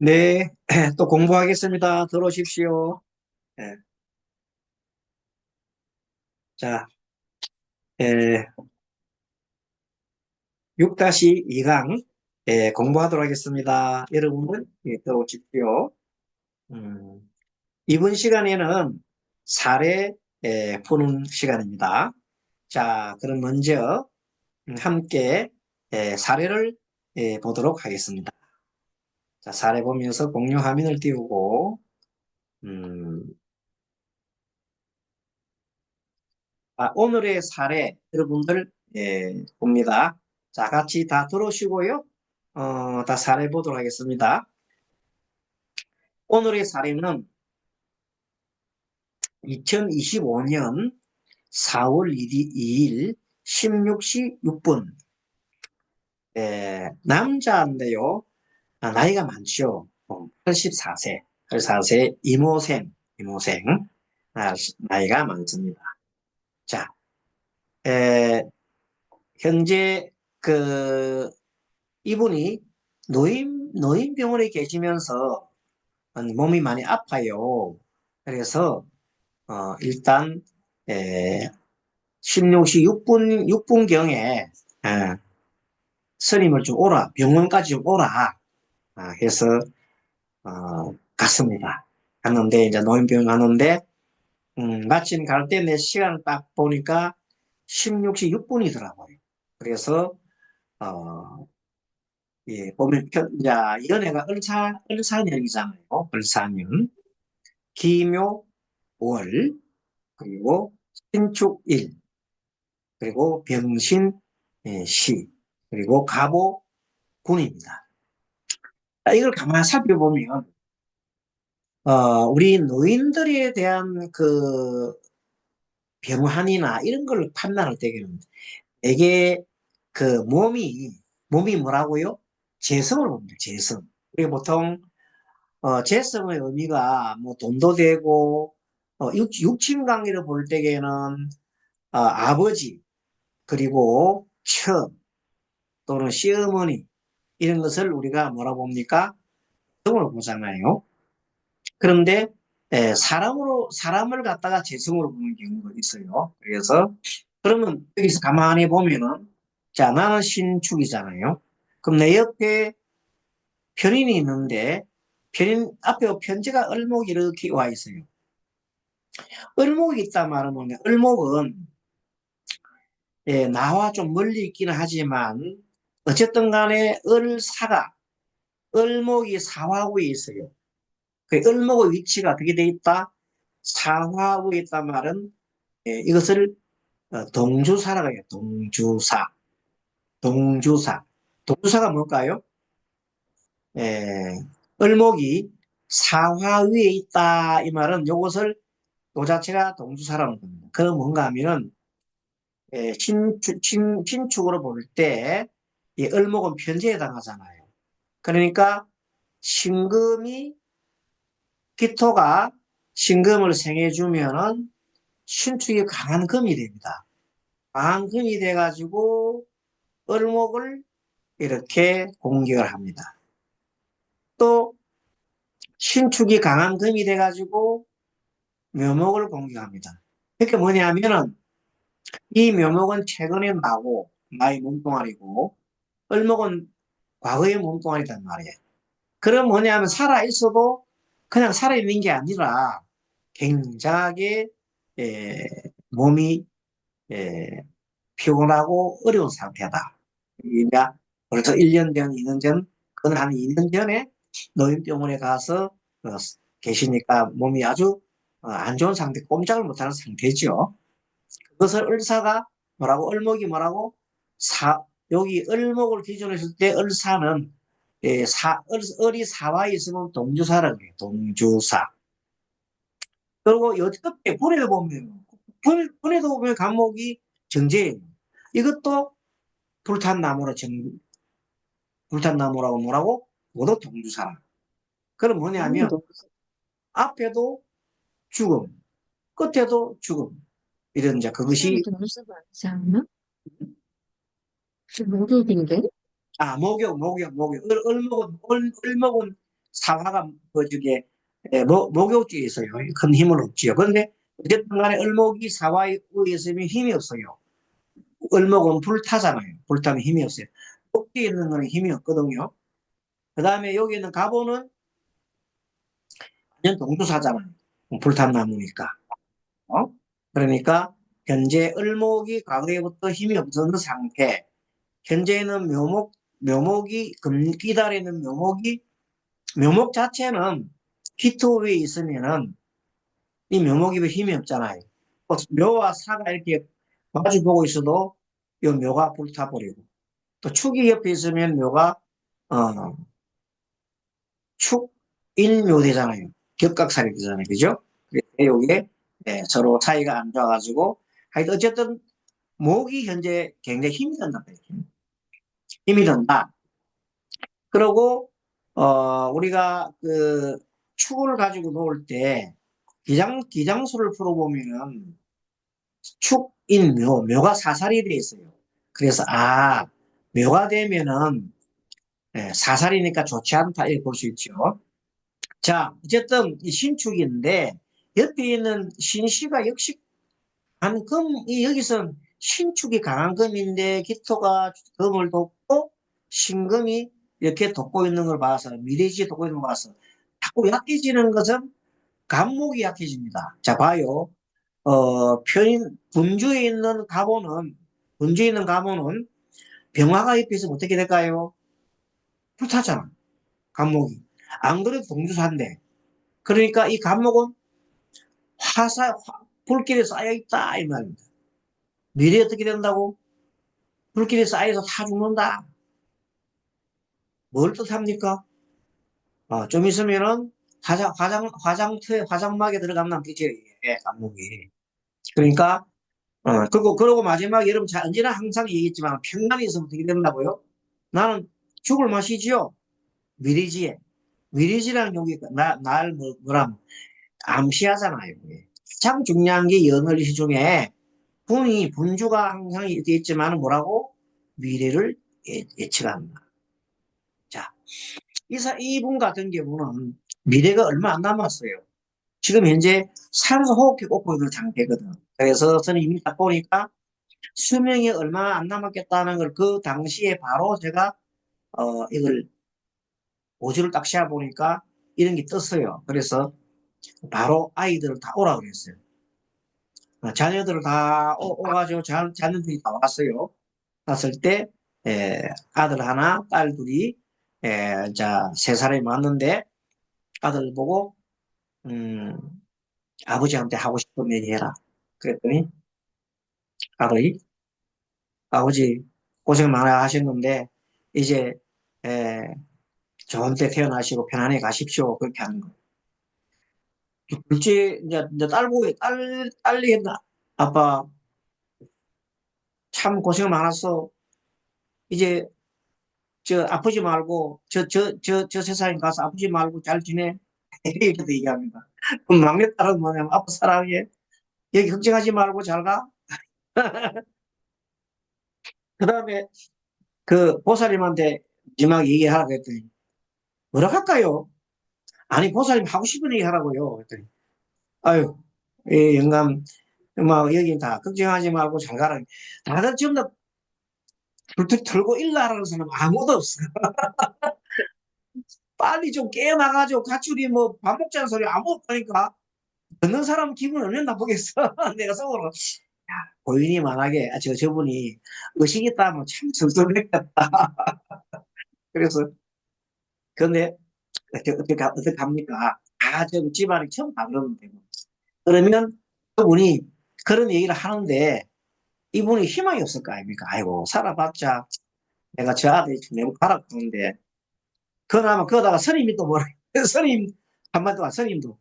네, 또 공부하겠습니다. 들어오십시오. 예, 자, 6-2강 공부하도록 하겠습니다. 여러분, 들어오십시오. 음, 이번 시간에는 사례 푸는 시간입니다. 자, 그럼 먼저 함께 사례를 보도록 하겠습니다. 자, 사례 보면서 공유 화면을 띄우고 음, 오늘의 사례 여러분들 봅니다. 자, 같이 다 들어오시고요. 다 사례 보도록 하겠습니다. 오늘의 사례는 2025년 4월 2일 16시 6분. 남자인데요. 나이가 많죠. 84세. 84세 이모생. 나이가 많습니다. 자, 에, 현재 이분이 노인병원에 계시면서 몸이 많이 아파요. 그래서, 일단, 에, 16시 6분경에, 스님을 좀 오라, 병원까지 좀 오라, 해서, 갔습니다. 갔는데, 이제 노인병원 갔는데, 마침 갈 때 내 시간을 딱 보니까 16시 6분이더라고요. 그래서, 어, 예, 보면, 자, 연애가 을사년이잖아요. 을사년. 기묘, 월, 그리고 신축일, 그리고 병신, 시, 그리고 갑오, 군입니다. 자, 이걸 가만히 살펴보면, 우리 노인들에 대한 병환이나 이런 걸 판단할 때에는 되게 몸이 뭐라고요? 재성을 봅니다, 재성. 우리 보통 재성의 의미가 뭐 돈도 되고 육친관계를 볼 때에는 아버지 그리고 처 또는 시어머니 이런 것을 우리가 뭐라 봅니까? 성으로 보잖아요. 그런데 사람을 갖다가 재성으로 보는 경우가 있어요. 그래서 그러면 여기서 가만히 보면은 자 나는 신축이잖아요. 그럼 내 옆에 편인이 있는데 편인 앞에 편지가 을목이 이렇게 와 있어요. 을목이 있다 말하면 을목은 나와 좀 멀리 있기는 하지만 어쨌든 간에 을목이 사화구에 있어요. 그 을목의 위치가 어떻게 돼 있다? 사화구에 있단 말은 이것을 동주사라고 해요. 동주사. 동주사가 뭘까요? 에, 을목이 사화 위에 있다 이 말은 이것을 요 자체가 동주사라는 겁니다. 그럼 뭔가 하면은 신축으로 볼 때 이 을목은 편제에 해당하잖아요. 그러니까 신금이 기토가 신금을 생해주면은 신축이 강한 금이 됩니다. 강한 금이 돼가지고 을목을 이렇게 공격을 합니다. 또 신축이 강한 금이 돼가지고 묘목을 공격합니다. 그게 뭐냐면은 이 묘목은 최근에 나고 나의 몸뚱아리고 을목은 과거의 몸뚱아리단 말이에요. 그럼 뭐냐면 살아있어도 그냥 살아있는 게 아니라 굉장하게 에, 몸이 에, 피곤하고 어려운 상태다. 이제 벌써 1년 전, 2년 전, 그건 한 2년 전에 노인병원에 가서 계시니까 몸이 아주 안 좋은 상태, 꼼짝을 못하는 상태죠. 그것을 을사가 뭐라고, 을목이 뭐라고, 여기 을목을 기준으로 했을 때 을사는 을이 사와 있으면 동주사라고 해요. 동주사. 그리고 여 끝에 불에도 보면, 불에도 보면 간목이 정제예요. 이것도 불탄 나무로 불탄 나무라고 뭐라고? 모두 동주사. 그럼 뭐냐면 너무 앞에도 죽음, 끝에도 죽음. 이런 이제 사람이 그것이 동물서가 아니지 않나? 그 목욕인데? 목욕. 을목은 사화가 저게 목욕지에 있어요. 큰 힘은 없지요. 그런데 어쨌든 간에 을목이 사화에 있으면 힘이 없어요. 을목은 불타잖아요. 불타면 힘이 없어요. 꼭지에 있는 거는 힘이 없거든요. 그 다음에 여기 있는 갑오는 완전 동두사잖아요. 불탄 나무니까. 어? 그러니까 현재 을목이 과거에부터 힘이 없었는 상태. 현재는 묘목이 금기달에 있는 묘목 자체는 히트 위에 있으면은 이 묘목이 힘이 없잖아요. 묘와 사가 이렇게 마주 보고 있어도 이 묘가 불타버리고 또 축이 옆에 있으면 묘가 어, 축인묘 되잖아요. 격각살이 되잖아요. 그죠? 이게 서로 차이가 안 좋아가지고 하여튼 어쨌든 목이 현재 굉장히 힘이 든다. 힘이 든다. 그리고 우리가 그 축을 가지고 놓을 때 기장수를 풀어보면은 축인묘, 묘가 사살이 돼 있어요. 그래서 묘가 되면은 사살이니까 좋지 않다 이렇게 볼 수 있죠. 자, 어쨌든 이 신축인데 옆에 있는 신시가 역시 이 여기선 신축이 강한 금인데 기토가 금을 돕고 신금이 이렇게 돕고 있는 걸 봐서 미래지에 돕고 있는 걸 봐서 자꾸 약해지는 것은 간목이 약해집니다. 자, 봐요. 분주에 있는 가보는 병화가 옆에 있으면 어떻게 될까요? 불타잖아. 간목이. 안 그래도 동주사인데. 그러니까 이 간목은 불길에 쌓여있다 이 말입니다. 미래에 어떻게 된다고? 불길에 쌓여서 타 죽는다. 뭘 뜻합니까? 좀 있으면은 화장막에 들어간다는 뜻이에요. 간목이. 그러니까 그러고 마지막에 여러분 언제나 항상 얘기했지만 평안이 있으면 어떻게 된다고요? 나는 죽을 맛이지요. 미리지에. 미리지라는 용기가 날 뭐라 암시하잖아요. 가장 중요한 게 연월시 중에 분주가 항상 되어 있지만 뭐라고? 미래를 예측한다. 자, 이분 같은 경우는 미래가 얼마 안 남았어요. 지금 현재 산소 호흡기 꽂고 있는 상태거든. 그래서 저는 이미 딱 보니까 수명이 얼마 안 남았겠다는 걸 그 당시에 바로 제가 이걸 오지를 딱 씌워 보니까 이런 게 떴어요. 그래서 바로 아이들을 다 오라고 그랬어요. 자녀들을 다 오가지고 자녀들이 다 왔어요. 왔을 때 아들 하나, 딸 둘이 자, 세 사람이 왔는데 아들 보고 음, 아버지한테 하고 싶은 얘기 해라. 그랬더니 아들이 아버지 고생 많아 하셨는데 이제 에, 좋은 때 태어나시고 편안히 가십시오. 그렇게 하는 거예요. 둘째 이제 딸 보고 딸이 했나 아빠 참 고생 많았어. 이제 저 아프지 말고 저 세상에 가서 아프지 말고 잘 지내. 이렇게 얘기합니다. 그럼 막내딸은 뭐냐면 아빠 사랑해. 여기 걱정하지 말고 잘 가. 그 다음에 그 보살님한테 마지막 얘기하라고 했더니 뭐라 할까요? 아니 보살님 하고 싶은 얘기 하라고요. 그랬더니 아유 영감 막 여기 다 걱정하지 말고 잘 가라. 다들 지금 다 불뚝 털고 일나라는 사람 아무도 없어. 빨리 좀 깨어나가지고 가출이 뭐 밥 먹자는 소리 아무도 없다니까. 듣는 사람 기분 얼마나 나쁘겠어. 내가 속으로 야, 고인이 만약에 저분이 의식이 있다면 참 섭섭했겠다. 그래서 근데 어떻게 합니까? 저 집안이 처음 다 그러면 되고. 그러면 그분이 그런 얘기를 하는데 이분이 희망이 없을 거 아닙니까? 아이고 살아봤자 내가 저 아들이 내고 가라 그러는데 그나마 그러다가 스님이 또 뭐라 스님 한마디 동안 스님도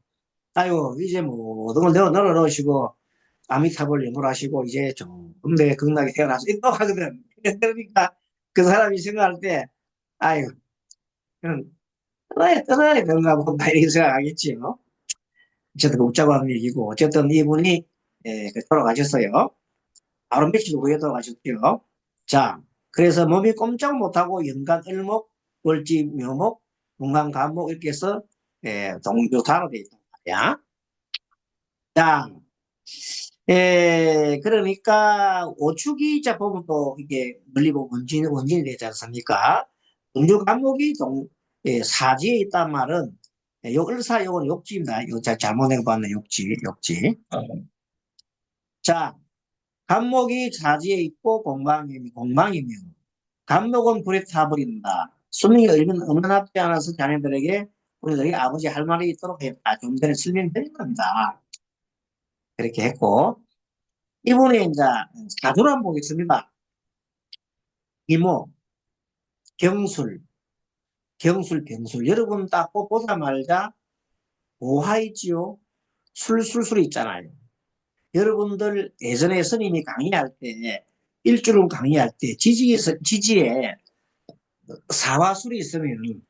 아이고 이제 뭐 어떤 걸 널어놓으시고 아미타불 연불하시고 이제 좀 근데 극락에 태어나서 이거 하거든. 그러니까 그 사람이 생각할 때 아이고 그냥 떠나야 되는가 보다 이렇게 생각하겠지요. 어쨌든 웃자고 하는 얘기고 어쨌든 이분이 돌아가셨어요. 바로 며칠 후에 돌아가셨죠. 자, 그래서 몸이 꼼짝 못하고 연간 을목, 월지 묘목, 문강, 간목 이렇게 해서 동조사로 돼 있단 말이야. 자, 그러니까 오축이자 보면 또 이게 멀리 보면 원진이 되지 않습니까? 동조 간목이 사지에 있단 말은 요 을사 요건 욕지입니다. 이거 잘못 내봤네. 욕지. 자, 간목이 사지에 있고 공방이면 간목은 불에 타버린다. 수명이 얼마나 지 않아서 자녀들에게 우리들이 아버지 할 말이 있도록 했다. 좀 전에 설명드린 겁니다. 그렇게 했고 이분이 이제 사주를 한번 보겠습니다. 이모, 경술, 병술. 여러분 딱 보자마자 오화 있지요? 술술술 있잖아요. 여러분들 예전에 스님이 강의할 때, 일주를 강의할 때 지지에 사화술이 있으면,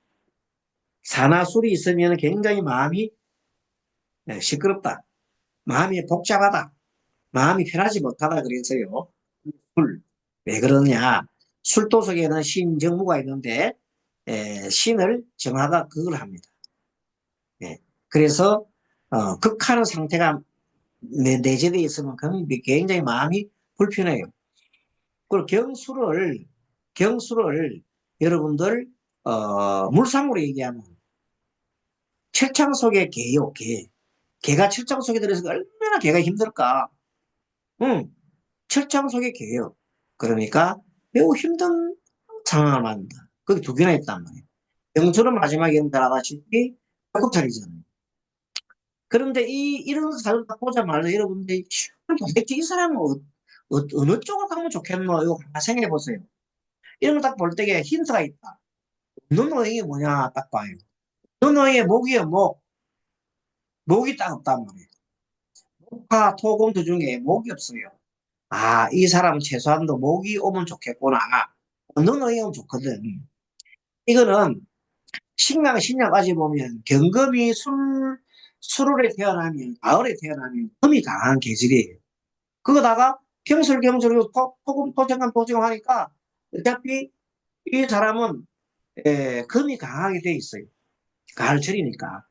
사나술이 있으면 굉장히 마음이 시끄럽다. 마음이 복잡하다. 마음이 편하지 못하다 그래서요. 술. 왜 그러냐. 술도석에는 신정무가 있는데 신을 정하다 그걸 합니다. 예. 그래서 극하는 상태가 내재되어 있으면 굉장히 마음이 불편해요. 그리고 경수를 여러분들 물상으로 얘기하면 철창 속에 개요, 개. 개가 철창 속에 들어서 얼마나 개가 힘들까. 응, 철창 속에 개요. 그러니까 매우 힘든 상황을 만든다. 거기 두 개나 있단 말이에요. 경수는 마지막에 잘 알다시피 배꼽살이잖아요. 그런데 이런 사람을 딱 보자마자 여러분들이 도대체 이 사람은 어느 쪽으로 가면 좋겠노? 이거 하나 생각해 보세요. 이런 거 딱 볼 때에 힌트가 있다. 없는 노행이 뭐냐 딱 봐요. 없는 노행의 목이요, 목. 목이 딱 없단 말이에요. 목화, 토금도 중에 목이 없어요. 아, 이 사람은 최소한도 목이 오면 좋겠구나. 없는 노행이 오면 좋거든. 이거는 신약까지 보면 경금이 술월에 태어나면, 가을에 태어나면 금이 강한 계절이에요. 그거다가 경술경술 토금 하니까 어차피 이 사람은 금이 강하게 돼 있어요. 가을철이니까.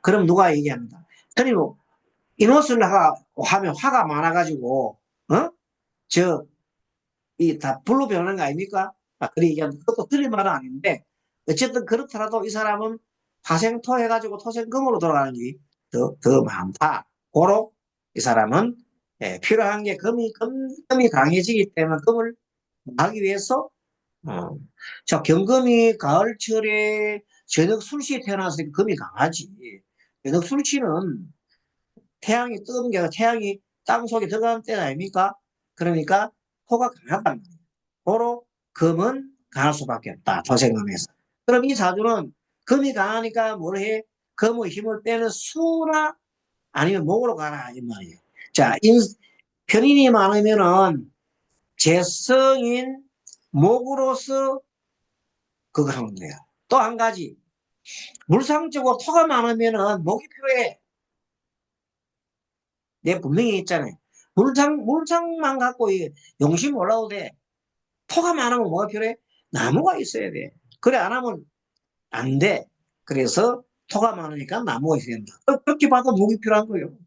그럼 누가 얘기합니다. 그리고 인옷을 하면 화가 많아가지고 저 이 다 불로 변하는 거 아닙니까? 그래 얘기하면 그것도 틀린 말은 아닌데 어쨌든 그렇더라도 이 사람은 화생토 해가지고 토생금으로 돌아가는 게 더 많다. 고로 이 사람은 필요한 게 금이 강해지기 때문에 금을 하기 위해서 자 경금이 가을철에 저녁 술시에 태어났으니까 금이 강하지. 저녁 술시는 태양이 뜨거운 게 아니라 태양이 땅 속에 들어가는 때 아닙니까? 그러니까 토가 강하단 말이에요. 고로 금은 강할 수밖에 없다. 조생금에서. 그럼 이 사주는 금이 강하니까 뭘 해? 금의 힘을 빼는 수나 아니면 목으로 가라 이 말이에요. 자, 편인이 많으면은 재성인 목으로서 그거 하는 거야. 또 한 가지 물상적으로 토가 많으면은 목이 필요해. 내 분명히 있잖아요. 물상만 갖고 용심 올라도 돼. 토가 많으면 뭐가 필요해? 나무가 있어야 돼. 그래 안 하면 안 돼. 그래서 토가 많으니까 나무가 있어야 된다. 그렇게 봐도 목이 필요한 거예요.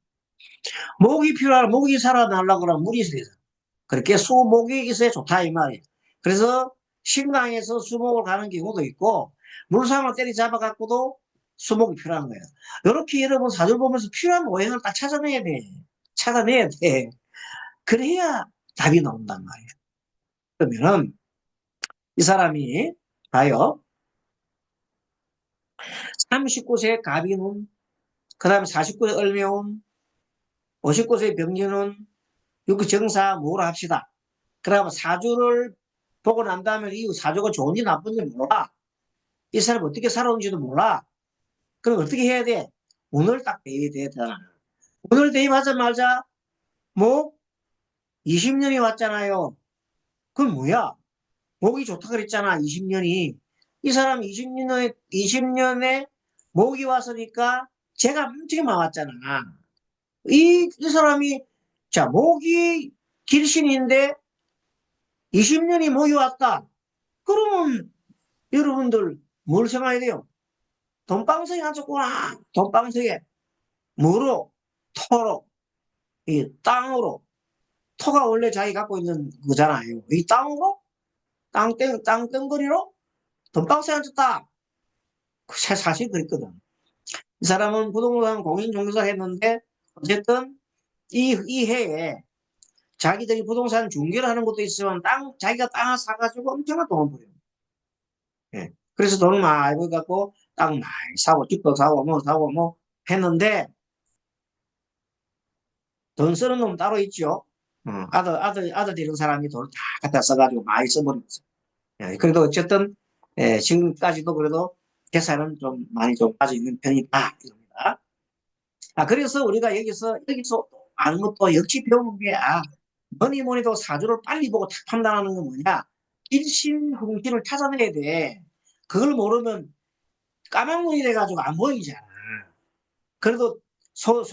목이 살아나려고 그러면 물이 있어야 돼. 그렇게 수목이 있어야 좋다 이 말이에요. 그래서 신강에서 수목을 가는 경우도 있고 물상을 때리잡아 갖고도 수목이 필요한 거예요. 이렇게 여러분 사주 보면서 필요한 오행을 딱 찾아내야 돼. 찾아내야 돼. 그래야 답이 나온단 말이에요. 그러면은 이 사람이 봐요. 39세 갑인운, 그 다음에 49세 을묘운, 59세 병진운, 6구 정사 뭐로 합시다. 그러면 사주를 보고 난 다음에 이 사주가 좋은지 나쁜지 몰라. 이 사람이 어떻게 살아온지도 몰라. 그럼 어떻게 해야 돼? 오늘 딱 대입해야 되잖아. 오늘 대입하자마자 뭐 20년이 왔잖아요. 그건 뭐야? 목이 좋다 그랬잖아. 20년이. 이 사람 20년에 목이 왔으니까 제가 엄청 많았잖아. 이 사람이, 자, 목이 길신인데 20년이 목이 왔다. 그러면 여러분들 뭘 생각해야 돼요? 돈방석에 앉았구나. 돈방석에. 뭐로? 토로. 이 땅으로. 토가 원래 자기 갖고 있는 거잖아요. 이 땅으로? 땅덩거리로? 돈방석에 앉았다. 그 사실 그랬거든. 이 사람은 부동산 공인중개사 했는데, 어쨌든 이 해에 자기들이 부동산 중개를 하는 것도 있지만 자기가 땅을 사가지고 엄청난 돈을 벌여요. 예. 그래서 돈을 많이 벌갖고 땅 많이 사고 집도 사고 뭐 사고 뭐 했는데 돈 쓰는 놈 따로 있죠. 아들 되는 사람이 돈을 다 갖다 써가지고 많이 써버렸어요. 예. 그래도 어쨌든 지금까지도 그래도 재산은 좀 많이 좀 빠져 있는 편이다 이겁니다. 그래서 우리가 여기서 아는 것도 역시 배우는 게 뭐니 뭐니 도 사주를 빨리 보고 탁 판단하는 건 뭐냐? 일심흥신을 찾아내야 돼. 그걸 모르면 까막눈이 돼가지고 안 보이잖아. 그래도 소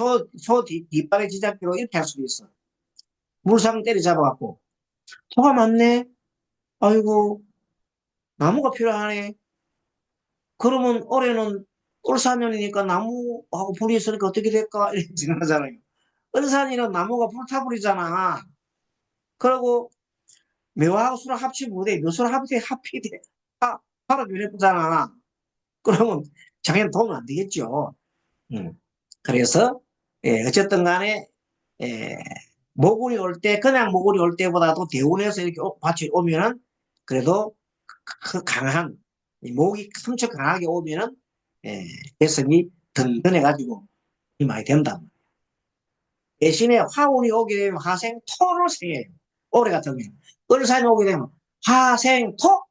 뒷발의 지잡기로 이렇게 할 수도 있어. 물상 때려잡아갖고 토가 많네. 아이고 나무가 필요하네. 그러면 올해는 울산년이니까 나무하고 불이 있으니까 어떻게 될까? 이렇게 생각하잖아요. 을산이는 나무가 불타버리잖아. 그리고 묘하고 수를 합치면 못해. 묘수를 합이 돼. 바로 변해보잖아. 그러면 당연히 도움은 안 되겠죠. 음. 그래서, 어쨌든 간에, 예, 모굴이 올 때, 그냥 모굴이 올 때보다도 대운에서 이렇게 같이 오면은, 그래도 강한, 목이 엄청 강하게 오면은, 예, 개성이 든든해가지고, 이 많이 된다. 대신에 화운이 오게 되면 화생토를 생해요. 올해 같은 경우. 을산이 오게 되면 화생토?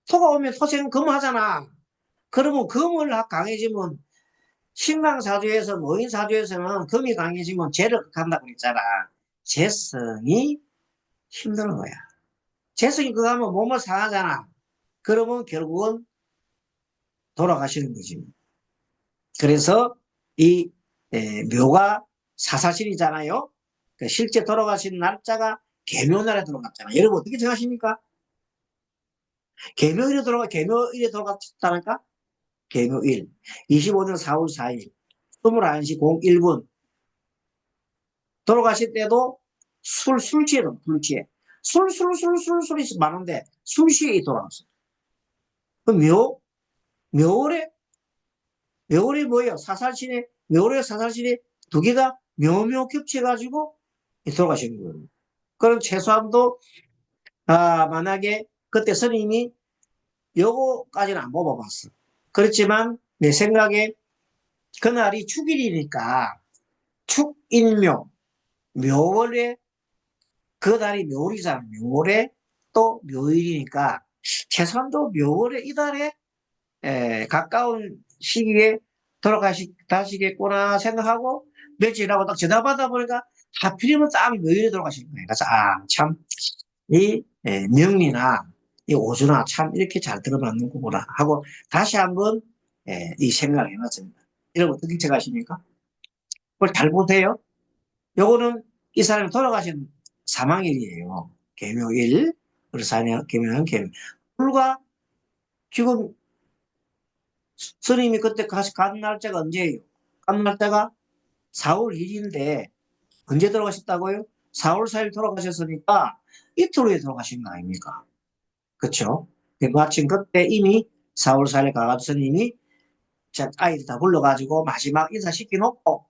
토가 오면 토생 금하잖아. 그러면 금을 강해지면 신강사주에서 모인사주에서는 금이 강해지면 재를 극한다고 그랬잖아. 재성이 힘든 거야. 재성이 극하면 몸을 상하잖아. 그러면 결국은 돌아가시는 거지. 그래서 이 묘가 사사신이잖아요. 그 실제 돌아가신 날짜가 계묘날에 들어갔잖아. 여러분 어떻게 생각하십니까? 계묘일에 돌아갔다니까? 계묘일. 25년 4월 4일. 21시 01분. 돌아가실 때도 술 취해도 술 취해. 술이 많은데 술 취해 돌아갔어. 그 묘월에, 묘월이 뭐예요? 묘월에 사살신이 두 개가 묘묘 겹쳐가지고 돌아가시는 거예요. 그럼 최소한도, 만약에 그때 스님이 요거까지는 안 뽑아봤어. 그렇지만 내 생각에 그날이 축일이니까 축일묘, 묘월에 그 달이 묘월이잖아. 묘월에 또 묘일이니까 최소한도 묘월에 이달에 가까운 시기에 돌아가시겠구나 생각하고 며칠하고 딱 전화 받아보니까 하필이면 딱 묘일에 돌아가시는 거예요. 그래서 참 이 명리나 이 오주나 참 이렇게 잘 들어맞는 거구나 하고 다시 한번 이 생각을 해봤습니다. 여러분 어떻게 생각하십니까? 그걸 잘 보세요. 요거는 이 사람이 돌아가신 사망일이에요. 개묘일. 그래서 개묘는 개묘. 불과 지금 스님이 그때 간 날짜가 언제예요? 간 날짜가 4월 1일인데 언제 돌아가셨다고요? 4월 4일 돌아가셨으니까 이틀 후에 돌아가신 거 아닙니까? 그쵸? 마침 그때 이미 4월 4일에 가가지고 스님이 아이들 다 불러가지고 마지막 인사시켜놓고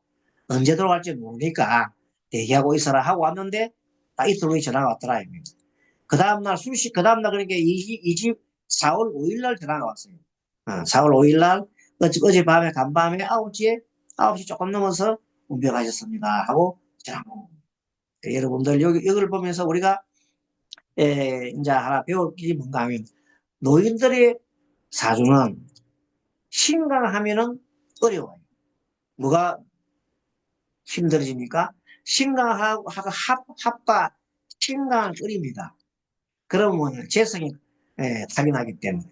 언제 돌아갈지 모르니까 대기하고 있어라 하고 왔는데 딱 이틀 후에 전화가 왔더라. 그 다음날 그 다음날 그러니까 4월 5일 날 전화가 왔어요. 4월 5일 날 어젯밤에 간밤에 9시 조금 넘어서 운명하셨습니다 하고 전화가 온 거예요. 여러분들 여기를 보면서 우리가 이제 하나 배울 게 뭔가 하면 노인들의 사주는 신강하면은 어려워요. 뭐가 힘들어집니까? 신강하고 합과 신강을 끓입니다. 그러면 재성이 타격나기 때문에.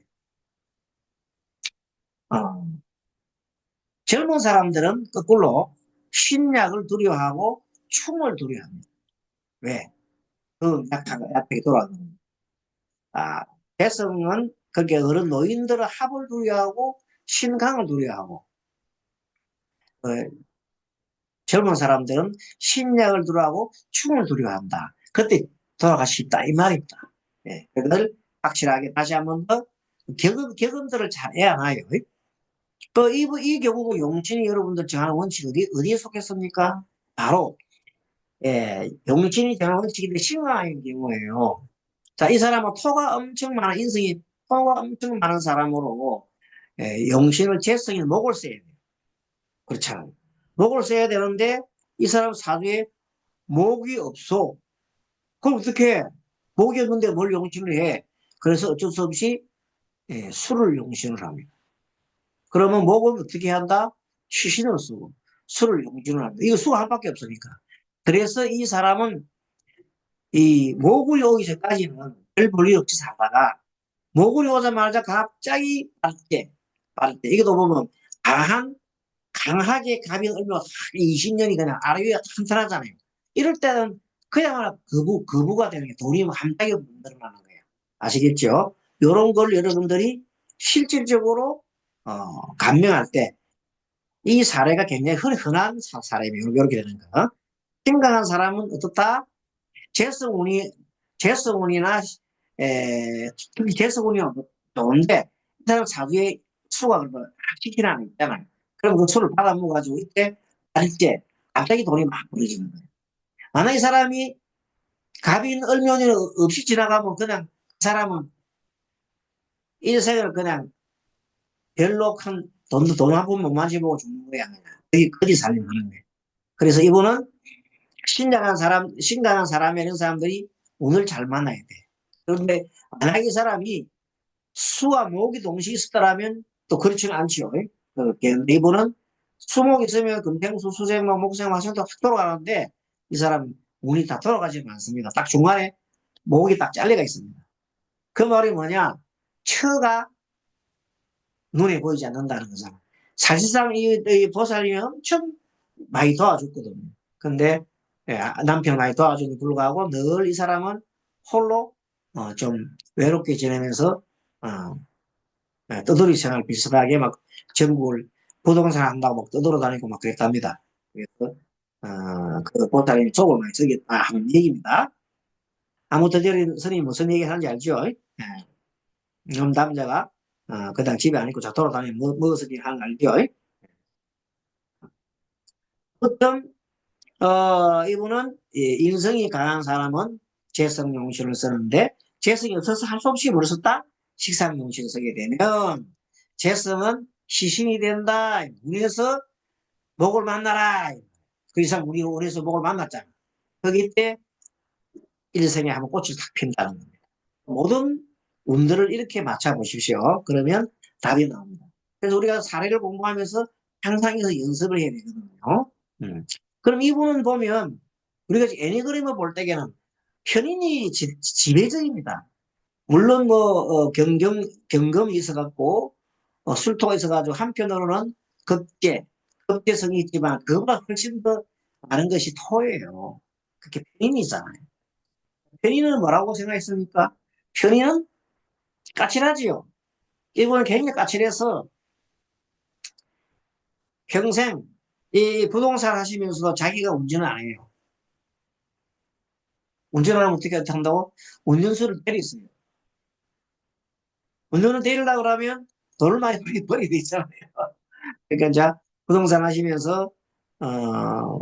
어, 젊은 사람들은 거꾸로 신약을 두려워하고 충을 두려워합니다. 왜? 그 약하게 돌아가는. 아, 재성은 그렇게 어른 노인들은 합을 두려워하고 신강을 두려워하고 어, 젊은 사람들은 신약을 두려워하고 충을 두려워한다. 그때 돌아가고 싶다 이 말입니다. 예, 그걸 확실하게 다시 한 번 더 경험들을 잘 해야 하나요. 이 경우도 용신이 여러분들 정하는 원칙 어디에 속했습니까? 바로 용신이 정하는 원칙인데 신강인 경우에요. 자, 이 사람은 토가 엄청 많은 인성이 토가 엄청 많은 사람으로 용신을 재성이 목을 써야 돼요. 그렇잖아요. 목을 써야 되는데 이 사람 사주에 목이 없어. 그럼 어떻게 해? 목이 없는데 뭘 용신을 해? 그래서 어쩔 수 없이 술을 용신을 합니다. 그러면 목은 어떻게 한다? 쉬신을 쓰고 술을 용신을 합니다. 이거 수가 한 밖에 없으니까. 그래서 이 사람은 이 목을 오기 전까지는 별 볼일 없이 살다가 목을 오자마자 갑자기 빠를 때 이것도 보면 강하게 갑이 얼마 20년이 그냥 아래위가 탄탄하잖아요. 이럴 때는 그야말로 거부가 되는 게 돈이 갑자기 늘어나는 거예요. 아시겠죠? 이런 걸 여러분들이 실질적으로 감명할 때 이 사례가 굉장히 흔한 사례입니다. 이렇게 되는 거. 심각한 사람은 어떻다? 재성운이 재성운이나 특히 재성운이 좋은데 이 사람 사주에 수가 그러면 시키는 안 있잖아요. 그럼 그 수를 받아 먹어가지고 이때 알때 갑자기 돈이 막 벌어지는 거예요. 만약 이 사람이 갑인 을묘년 없이 지나가면 그냥 그 사람은 인생을 그냥 별로 큰 돈 한 푼 못 마주보고 죽는 거야. 거지 살림하는 거예요. 그래서 이분은 신강한 사람 이런 사람들이 운을 잘 만나야 돼. 그런데 만약 이 사람이 수와 목이 동시에 있었더라면 또 그렇지는 않지요. 이분은 수목이 있으면 금생수, 수생목, 목생목, 화생도 확 돌아가는데 이 사람 운이 다 돌아가지는 않습니다. 딱 중간에 목이 딱 잘려가 있습니다. 그 말이 뭐냐? 처가 눈에 보이지 않는다는 거잖아. 사실상 이 보살이 엄청 많이 도와줬거든요. 근데 남편 많이 도와주는 불구하고 늘 이 사람은 홀로 좀 외롭게 지내면서 어, 떠돌이 생활 비슷하게 막 전국을 부동산 한다고 막 떠돌아다니고 막 그랬답니다. 그래서 그 보살이 족을 많이 쓰겠다 하는 얘기입니다. 아무튼 선생님 무슨 얘기 하는지 알죠? 그럼 남자가 그다음 집에 안 있고 자 돌아다니면 무엇을 하는 거 알죠? 보통 이분은 인성이 강한 사람은 재성용신을 쓰는데 재성이 없어서 할 수 없이 뭘 썼다? 식상용신을 쓰게 되면 재성은 시신이 된다. 운에서 목을 만나라. 그 이상 우리 운에서 목을 만났잖아. 거기 때 일생에 한번 꽃을 탁 핀다는 겁니다. 모든 운들을 이렇게 맞춰보십시오. 그러면 답이 나옵니다. 그래서 우리가 사례를 공부하면서 항상 해서 연습을 해야 되거든요. 그럼 이분은 보면 우리가 애니그램을 볼 때에는 편인이 지배적입니다. 물론 뭐 경금이 있어갖고 술토가 있어가지고 한편으로는 급계성이 있지만 그보다 훨씬 더 많은 것이 토예요. 그게 편인이잖아요. 편인은 뭐라고 생각했습니까? 편인은 까칠하지요. 이분은 굉장히 까칠해서 평생 이 부동산 하시면서도 자기가 운전을 안 해요. 운전을 하면 어떻게 한다고? 운전수를 때리세요. 운전을 때리려고 그러면 돈을 많이 버리게 돼 있잖아요. 그러니까 이제 부동산 하시면서 어,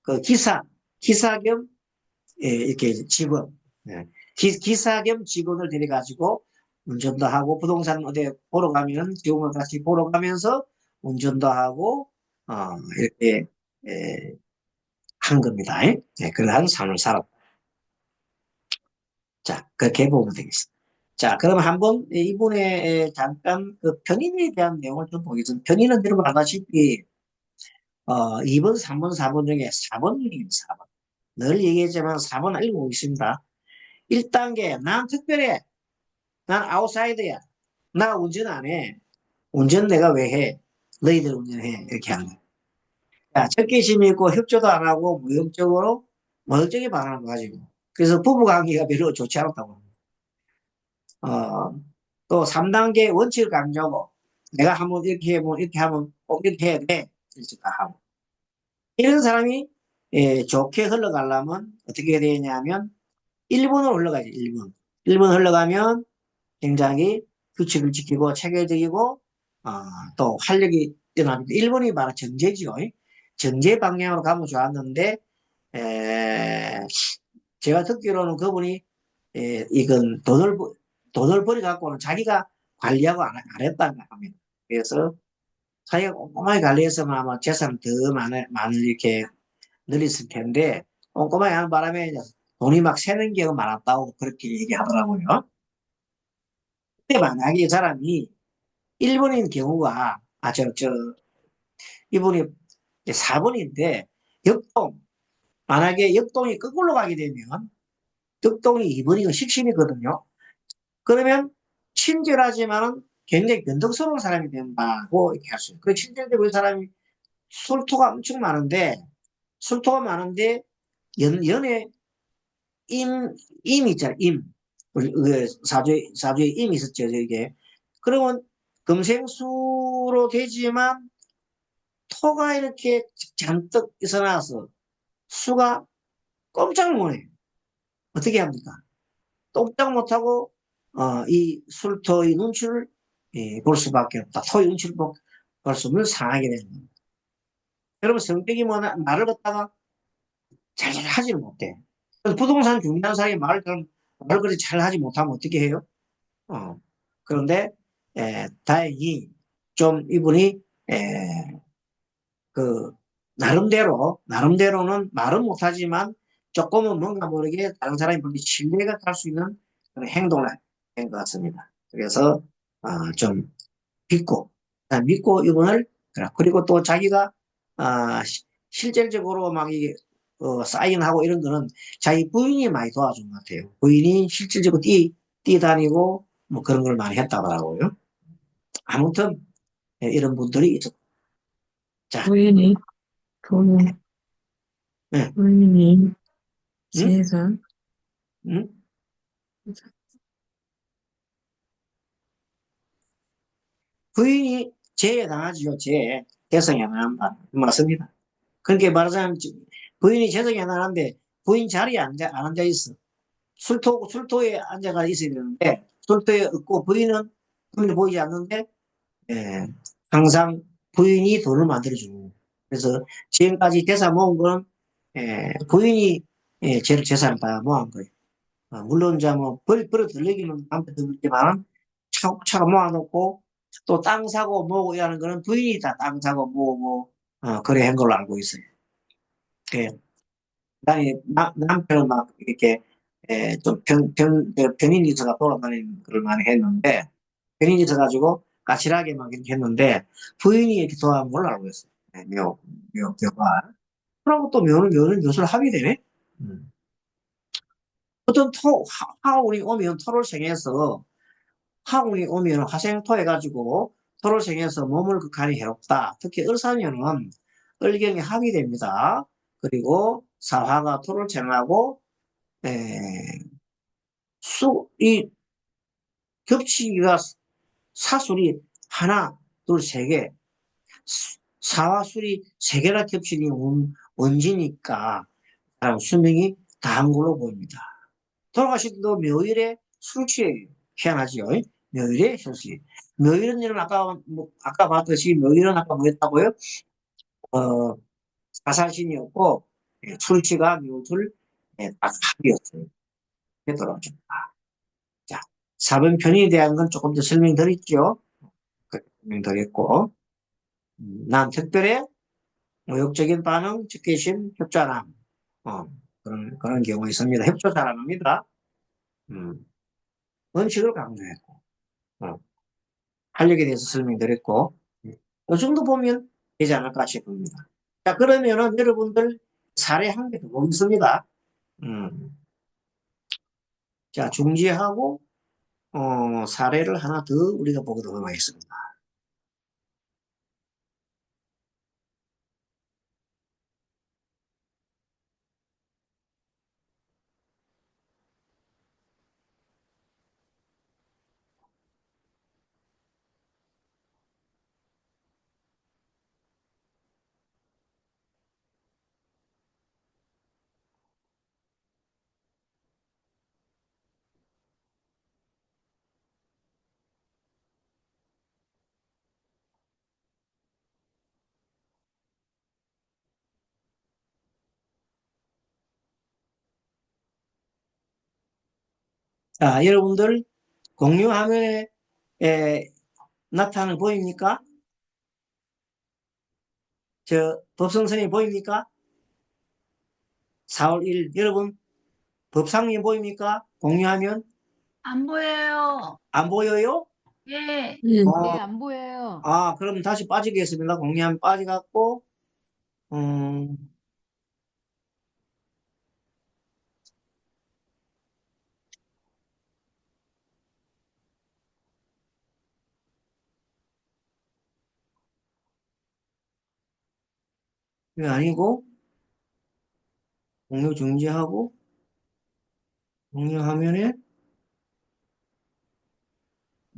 그 기사 겸 이렇게 직원, 예. 기사 겸 직원을 데려가지고 운전도 하고 부동산 어디 보러 가면 직원을 같이 보러 가면서 운전도 하고 이렇게 예, 한 겁니다. 예, 그러한 삶을 살았다. 자, 그렇게 보면 되겠습니다. 자, 그럼 한번 이분의 잠깐 그 편인에 대한 내용을 좀 보겠습니다. 편인은 여러분 아다시피 2번, 3번, 4번 중에 4번이에요. 4번. 늘 얘기했지만 4번 알고 있습니다. 1단계 난 특별해. 난 아웃사이더야. 나 운전 안 해. 운전 내가 왜 해? 너희들 운전해. 이렇게 하는 거야. 자, 적개심이 있고 협조도 안 하고 무역적으로 멀쩡히 반하는 거 가지고. 그래서 부부관계가 별로 좋지 않았다고 합니다. 또 3단계 원칙을 강조하고 내가 한번 이렇게 하면 꼭 이렇게 해야 돼. 이렇게 하고. 이런 사람이 좋게 흘러가려면 어떻게 해야 되냐면 1번으로 흘러가야지, 1번. 1번 흘러가면 굉장히 규칙을 지키고 체계적이고 또 활력이 뛰어납니다. 1번이 바로 정제죠. 정제 방향으로 가면 좋았는데 에, 제가 듣기로는 그분이 이건 돈을 벌이 갖고는 자기가 관리하고 안 했다는 합니다. 그래서 자기가 꼼꼼하게 관리했으면 아마 재산 더 많을 이렇게 늘렸을 텐데 꼼꼼하게 하는 바람에 돈이 막 새는 경우가 많았다고 그렇게 얘기하더라고요. 근데 만약에 이 사람이 일본인 경우가 이분이 4번인데 역동 만약에 역동이 거꾸로 가게 되면 역동이 2번이고 식신이거든요. 그러면 친절하지만은 굉장히 변덕스러운 사람이 된다고 이렇게 할 수 있어요. 그 친절되고 이 사람이 술토가 엄청 많은데 술토가 많은데 연애 임 있잖아요. 임. 우리 그 사주에 임이 있었죠. 이게. 그러면 금생수로 되지만 토가 이렇게 잔뜩 있어나서 수가 꼼짝을 못해요. 어떻게 합니까? 꼼짝 못하고 이 술토의 눈치를 볼 수밖에 없다. 토의 눈치를 볼 수 없는 상황이 되는 겁니다. 여러분 성격이 뭐나 말을 갖다가 잘 하지를 못해. 부동산 중개하는 사람이 말을 그렇게 잘 하지 못하면 어떻게 해요? 어. 그런데 다행히 좀 이분이 에, 그 나름대로는 말은 못하지만 조금은 뭔가 모르게 다른 사람이 보기 신뢰가 갈 수 있는 그런 행동을 한 것 같습니다. 그래서 좀 믿고 이분을 그리고 또 자기가 실질적으로 막 이게 사인하고 이런 거는 자기 부인이 많이 도와준 것 같아요. 부인이 실질적으로 뛰다니고 뭐 그런 걸 많이 했다더라고요. 아무튼 이런 분들이 있었. 자, 부인이 돈, 네. 부인이 응? 재산, 응? 부인이 재해 당하지요. 재해 대성에 당한다. 맞습니다. 그렇게 말하자면 부인이 재성에 당하는데 부인 자리에 안 앉아 있어. 술토에 앉아가 있어야 되는데 술토에 없고 부인이 보이지 않는데 예, 항상 부인이 돈을 만들어주는 거예요. 그래서 지금까지 대사 모은 거는 부인이 재산을 다 모은 거예요. 물론 이제 뭐 버려 들리기는 남편 들지만 차곡차곡 모아놓고 또 땅 사고 뭐고 이러는 거는 부인이 다 땅 사고 뭐고 그래 한 걸로 알고 있어요. 예. 나이 남편은 막 이렇게 좀 편인 기사가 돌아다니는 걸 많이 했는데 편인 기사 가지고 까칠하게 막 이렇게 했는데 부인이 이렇게 도와준 걸로 알고 있어요. 묘가. 그러고 또 묘는 묘술 합의되네. 음. 어떤 화운이 오면 토를 생해서 화운이 오면 화생토 해가지고 토를 생해서 몸을 극한히 해롭다. 특히 을사년은 을경이 합의됩니다. 그리고 사화가 토를 생하고 이 겹치기가 사술이 하나, 둘, 세 개, 사화술이 세 개나 겹치니 원지니까 수명이 다한 걸로 보입니다. 돌아가신 도 묘일에 술취예요. 희한하지요. 묘일에 술취. 묘일은 이름 아까 봤듯이 묘일은 아까 뭐였다고요? 어, 사살신이었고 술취가 묘술 딱 합이었어요. 되더라고요. 자, 사변편에 대한 건 조금 더 설명드렸죠. 설명드렸고, 난 특별히 모욕적인 반응, 즉계심, 협조남, 그런 경우 있습니다. 협조 잘 안 합니다. 음, 원칙을 강조했고, 어, 활력에 대해서 설명드렸고, 이 정도 보면 되지 않을까 싶습니다. 자, 그러면은 여러분들 사례 한 개 더 보겠습니다. 음, 자, 중지하고, 사례를 하나 더 우리가 보도록 하겠습니다. 자, 여러분들 공유 화면에 나타나는 보입니까? 저 법성선이 보입니까? 4월 1일 여러분 법상이 보입니까? 공유하면 안 보여요. 안 보여요? 예, 네, 예, 어, 안 보여요. 그럼 다시 빠지겠습니다. 공유하면 빠져갖고 음, 이거 아니고 공유 중지하고 공유 화면에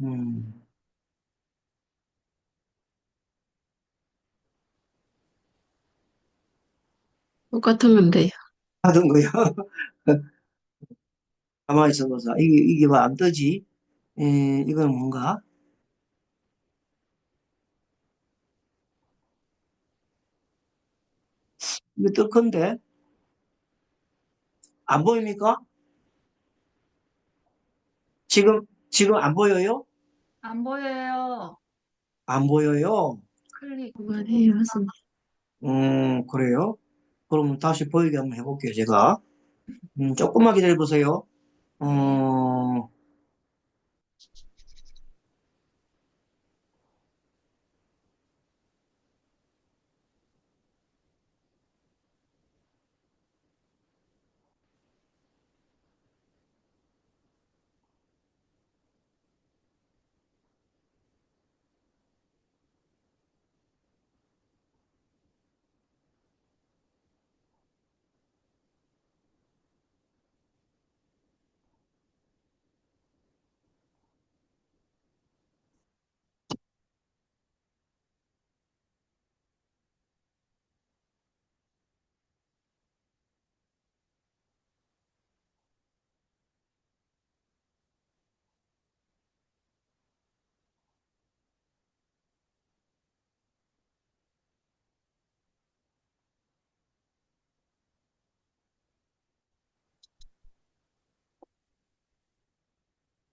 음, 똑같으면 돼요. 하던 거요. 가만히 있어보자. 이게 왜 안 뜨지? 이건 뭔가? 이거 뜰 건데 안 보입니까? 지금 안 보여요? 안 보여요. 안 보여요. 클릭. 그만해요, 선생님. 그래요? 그럼 다시 보이게 한번 해볼게요, 제가. 조금만 기다려보세요. 네. 어,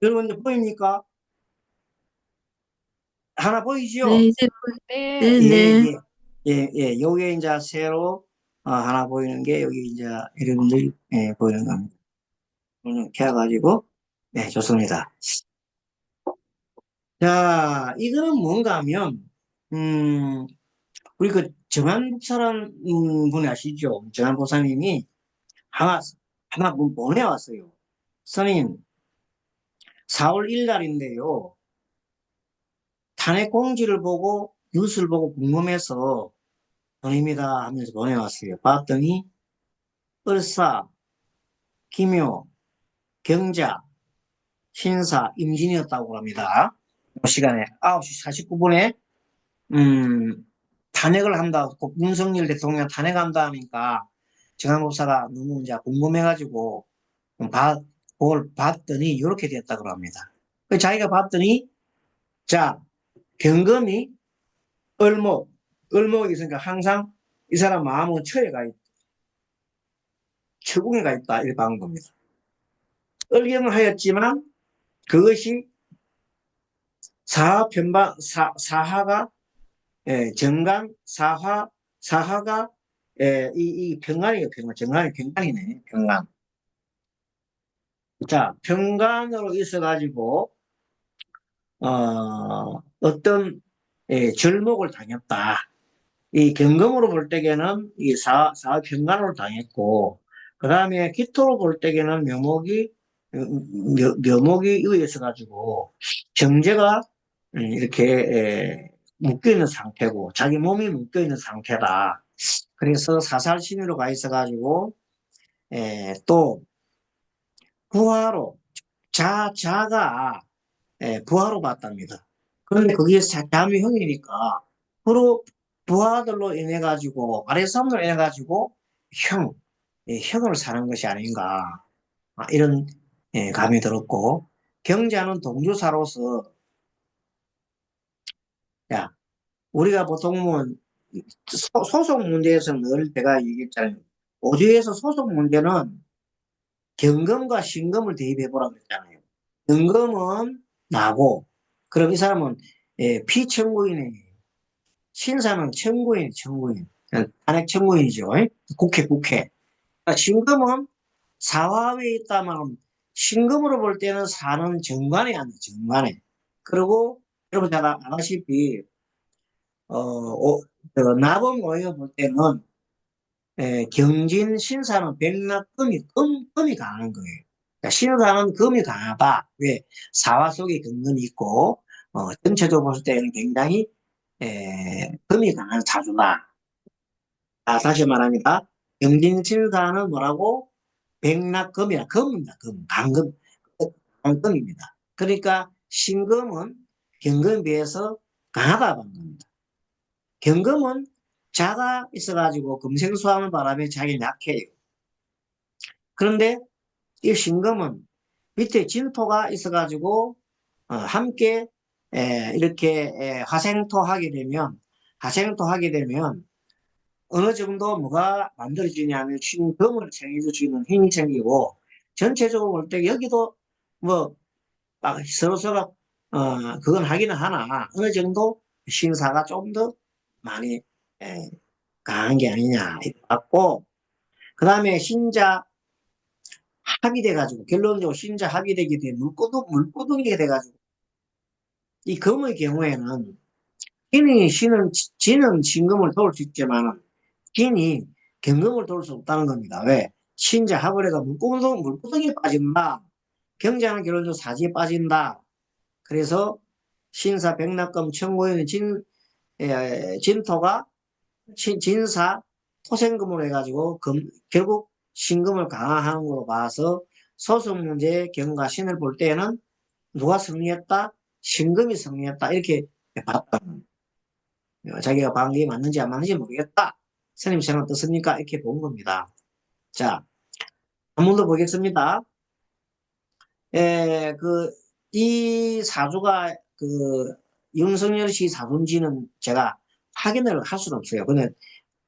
여러분 이제 보입니까? 하나 보이지요? 네, 이제, 네, 네, 예, 네. 예, 예, 예. 요게 이제 새로 하나 보이는 게 여기 이제 여러분들이 보이는 겁니다. 이렇게 해가지고, 네, 좋습니다. 자, 이거는 뭔가 하면, 음, 우리 그 정한국사라는 분이 아시죠? 정한보사님이 하나 보내왔어요. 스님, 4월 1일 날인데요. 탄핵 공지를 보고, 뉴스를 보고 궁금해서 보냅니다 하면서 보내왔어요. 봤더니, 을사, 기묘, 경자, 신사, 임진이었다고 합니다. 그 시간에 9시 49분에 탄핵을 한다. 윤석열 대통령 탄핵한다 하니까 정한목사가 너무 이제 궁금해가지고 그걸 봤더니 이렇게 됐다고 합니다. 그 자기가 봤더니 자 경금이 을목이 있으니까 항상 이 사람 마음은 처궁에 가 있다 이렇게 본 겁니다. 을경을 하였지만 그것이 사하가 정간 사하가 이 평간이에요. 평간 정간이 평간이네. 평간. 자 평간으로 있어가지고 어떤 절목을 당했다. 이 경금으로 볼 때에는 이 사평간으로 당했고 그 다음에 기토로 볼 때에는 묘목이 의해서 가지고 정제가 이렇게 묶여 있는 상태고 자기 몸이 묶여 있는 상태다. 그래서 사살신유로 가 있어 가지고 또 부하로 자가 부하로 봤답니다. 그런데 그게 자묘형이니까 서로 부하들로 인해 가지고 아래섬으로 인해 가지고 형 형을 사는 것이 아닌가 이런 감이 들었고 경자는 동주사로서 야 우리가 보통 뭐 소속 문제에서 늘 제가 얘기했잖아요. 오주에서 소속 문제는 경금과 신금을 대입해 보라고 했잖아요. 경금은 나고, 그럼 이 사람은 피청구인이에요. 신사는 청구인. 탄핵 청구인이죠. 국회. 신금은 사화위에 있다면 신금으로 볼 때는 사는 정관에 앉아, 정관에. 그리고 여러분 잘 아시다시피 나범 오해가 볼 때는 경진 신사는 백낙금이 금이 강한 거예요. 그러니까 신사는 금이 강하다. 왜? 사화 속에 금이 있고 전체적으로 볼 때는 굉장히 금이 강한 사주다. 다시 말합니다. 경진 신사는 뭐라고? 백낙금이라 금입니다. 강금, 강금입니다. 그러니까 신금은 경금에 비해서 강하다는 겁니다. 경금은 자가 있어가지고 금생수하는 바람에 자기 약해요. 그런데 이 신금은 밑에 진토가 있어가지고 함께 이렇게 화생토하게 되면 어느 정도 뭐가 만들어지냐면 신금을 챙겨줄 수 있는 힘이 생기고 전체적으로 볼 때 여기도 뭐 막 서로서로 그건 하기는 하나 어느 정도 신사가 좀 더 많이 에, 강한 게 아니냐 같고 그 다음에 신자 합의돼가지고 결론적으로 신자 합의되게 돼 물고둥이가 돼가지고 이 금의 경우에는 진은 신금을 도울 수 있지만 진이 경금을 도울 수 없다는 겁니다. 왜? 신자 합을 해가 물고둥이에 빠진다. 경자는 결론적으로 사지에 빠진다. 그래서 신사 백낙금 청구에는 진토가 진사 토생금으로 해가지고 결국 신금을 강화하는 걸로 봐서 소송 문제 경과 신을 볼 때는 누가 승리했다? 신금이 승리했다. 이렇게 봤다. 자기가 방 게 맞는지 안 맞는지 모르겠다. 스님 생각 어떻습니까? 이렇게 본 겁니다. 자, 한 번 더 보겠습니다. 이 사주가 윤석열 씨 사주인지는 제가 확인을 할 수는 없어요. 근데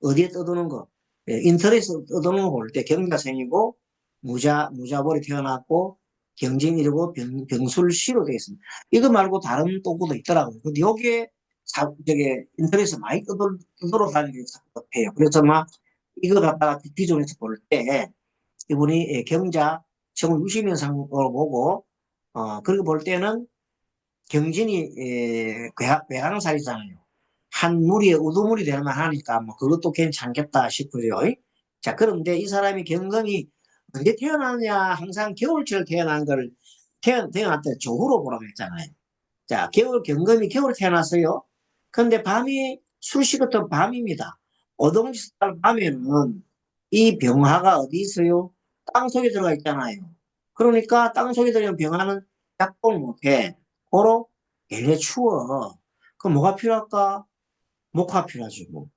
어디에 떠도는 거? 인터넷에 떠도는 거 볼 때 경자생이고 무자벌이 태어났고 경진이고 병술시로 되어 있습니다. 이거 말고 다른 도구도 있더라고요. 근데 여기에 저게 인터넷에 많이 떠돌아다니는 것 같아요. 그래서 막 이거 갖다가 기존에서 볼 때 이분이 경자 1960년상으로 보고 그렇게 볼 때는 경진이 괴양살이잖아요. 한 무리에 우두무리 될 만하니까 뭐 그것도 괜찮겠다 싶어요. 자, 그런데 이 사람이 경금이 언제 태어나느냐 항상 겨울철 태어난 걸 태어날 때 조후로 보라고 했잖아요. 자, 경금이 겨울에 태어났어요. 근데 밤이 술식었던 밤입니다. 오동지달 밤에는 이 병화가 어디 있어요? 땅속에 들어가 있잖아요. 그러니까 땅속에 들어간 병화는 작동을 못해. 고로 굉장히 추워. 그럼 뭐가 필요할까? 목화 필요하지 뭐.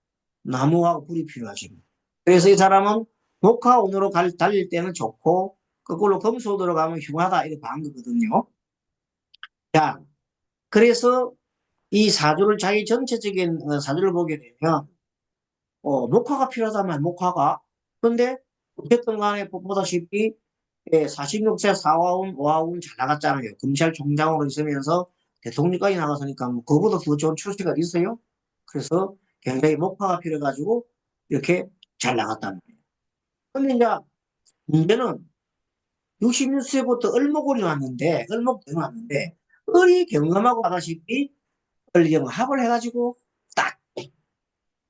나무하고 불이 필요하지 뭐. 그래서 이 사람은 목화온으로 달릴 때는 좋고 거꾸로 금속으로 가면 흉하다 이렇게 반 거거든요. 자, 그래서 이 사주를 자기 전체적인 사주를 보게 되면 목화가 필요하다면 목화가 근데 어쨌든 간에 보다시피 46세 4화운 5화운 잘 나갔잖아요. 검찰총장으로 있으면서 대통령까지 나갔으니까 뭐 그보다 더 좋은 출세가 있어요. 그래서 굉장히 목화가 필요해가지고 이렇게 잘 나갔단 말이에요. 근데 이제 문제는 66세부터 을목으로 왔는데 을목대로 왔는데 을이 경금하고 하다시피 을경 합을 해가지고 딱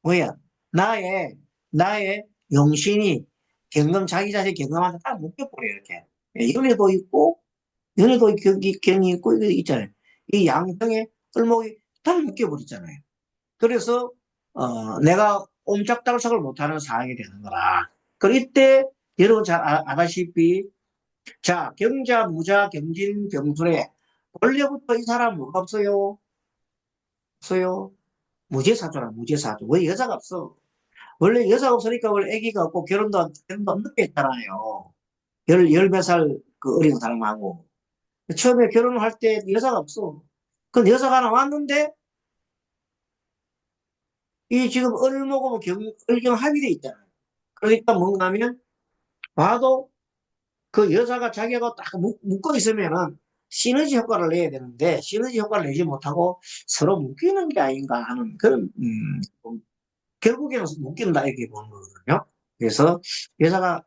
뭐야 나의 용신이 자기 자식 경금한테 딱 묶여버려 이렇게 연애도 있고 경이 있고 이게 있잖아요. 이 양평에 을목이 딱 묶여버렸잖아요. 그래서 내가 옴짝달싹을 못하는 상황이 되는 거라. 그 이때 여러분 잘 아다시피 자 경자 무자 경진 병술에 원래부터 이 사람 뭐가 없어요. 무제사주라 무제사주. 왜 여자가 없어? 원래 여자가 없으니까 원래 아기가 없고 결혼도 늦게 했잖아요. 열몇 살 그 어린 사람하고. 처음에 결혼을 할 때 여자가 없어. 근데 여자가 하나 왔는데 이 지금 을목하고 을경 합의돼 있잖아요. 그러니까 뭔가 하면 봐도 그 여자가 자기가 딱 묶어 있으면은 시너지 효과를 내야 되는데 시너지 효과를 내지 못하고 서로 묶이는 게 아닌가 하는 그런 결국에는 묶인다 이렇게 보는 거거든요. 그래서 여자가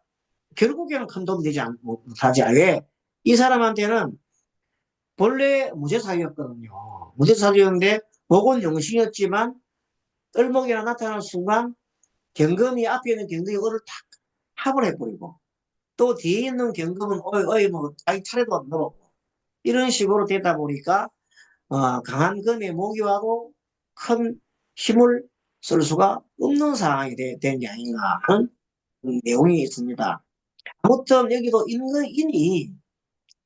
결국에는 큰 도움이 되지 못하지. 왜? 이 사람한테는 본래 무죄사유였거든요. 무죄사유였는데 목은 영신이었지만 을목이나 나타나는 순간 경금이 앞에 있는 경금이 을을 탁 합을 해버리고 또 뒤에 있는 경금은 어이 뭐 자기 차례도 안 들어오고 이런 식으로 되다 보니까 강한 금의 모기와도 큰 힘을 쓸 수가 없는 상황이 된 게 아닌가 하는 내용이 있습니다. 아무튼 여기도 인이